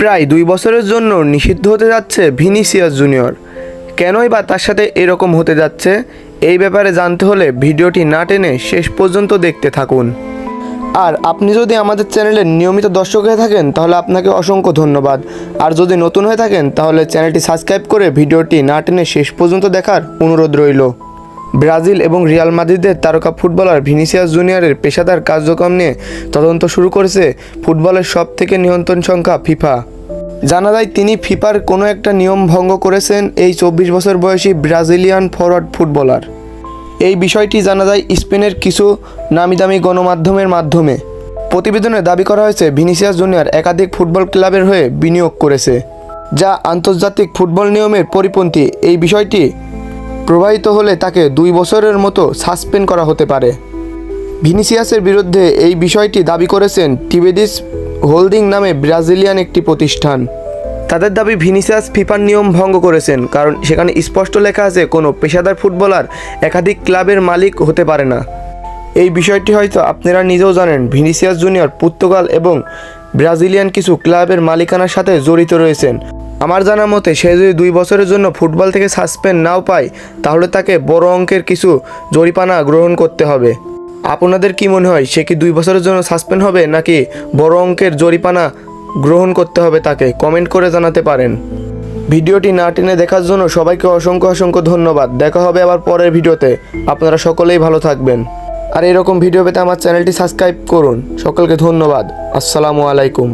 প্রায় 2 বছরের জন্য নিষিদ্ধ হতে যাচ্ছে ভিনিসিয়াস জুনিয়র। কেনই বা তার সাথে এরকম হতে যাচ্ছে, এই ব্যাপারে জানতে হলে ভিডিওটি না টেনে শেষ পর্যন্ত দেখতে থাকুন। আর আপনি যদি আমাদের চ্যানেলের নিয়মিত দর্শক হয়ে থাকেন তাহলে আপনাকে অসংখ্য ধন্যবাদ। আর যদি নতুন হয়ে থাকেন তাহলে চ্যানেলটি সাবস্ক্রাইব করে ভিডিওটি না টেনে শেষ পর্যন্ত দেখার অনুরোধ রইল। ব্রাজিল এবং রিয়াল মাদ্রিদের তারকা ফুটবলার ভিনিসিয়াস জুনিয়রের পেশাদার কার্যক্রম নিয়ে তদন্ত শুরু করেছে ফুটবলের সবথেকে নিয়ন্ত্রণ সংস্থা ফিফা। জানা যায় তিনি ফিফার কোনো একটা নিয়ম ভঙ্গ করেছেন এই 24 বছর বয়সী ব্রাজিলিয়ান ফরওয়ার্ড ফুটবলার। এই বিষয়টি জানা যায় স্পেনের কিছু নামিদামি গণমাধ্যমের মাধ্যমে। প্রতিবেদনে দাবি করা হয়েছে ভিনিসিয়াস জুনিয়র একাধিক ফুটবল ক্লাবের হয়ে বিনিয়োগ করেছে, যা আন্তর্জাতিক ফুটবল নিয়মের পরিপন্থী। এই বিষয়টি প্রবাহিত হলে তাকে 2 বছরের মতো সাসপেন্ড করা হতে পারে। ভিনিসিয়াসের বিরুদ্ধে এই বিষয়টি দাবি করেছেন টিবেডিস হোল্ডিং নামে ব্রাজিলিয়ান একটি প্রতিষ্ঠান। তাদের দাবি ভিনিসিয়াস ফিফার নিয়ম ভঙ্গ করেছেন, কারণ সেখানে স্পষ্ট লেখা আছে কোনো পেশাদার ফুটবলার একাধিক ক্লাবের মালিক হতে পারে না। এই বিষয়টি হয়তো আপনারা নিজেও জানেন। ভিনিসিয়াস জুনিয়র পর্তুগাল এবং ব্রাজিলিয়ান কিছু ক্লাবের মালিকানার সাথে জড়িত রয়েছেন। আমার জানা মতে সে যদি 2 বছরের জন্য ফুটবল থেকে সাসপেন্ড নাও পায় তাহলে তাকে বড় অঙ্কের কিছু জরিমানা গ্রহণ করতে হবে। আপনাদের কি মনে হয়, সে কি 2 বছরের জন্য সাসপেন্ড হবে নাকি বড় অঙ্কের জরিমানা গ্রহণ করতে হবে? তাকে কমেন্ট করে জানাতে পারেন। ভিডিওটি না টেনে দেখার জন্য সবাইকে অসংখ্য ধন্যবাদ। দেখা হবে আবার পরের ভিডিওতে। আপনারা সকলেই ভালো থাকবেন। আর এরকম ভিডিও পেতে আমার চ্যানেলটি সাবস্ক্রাইব করুন। সকলকে ধন্যবাদ। আসসালামু আলাইকুম।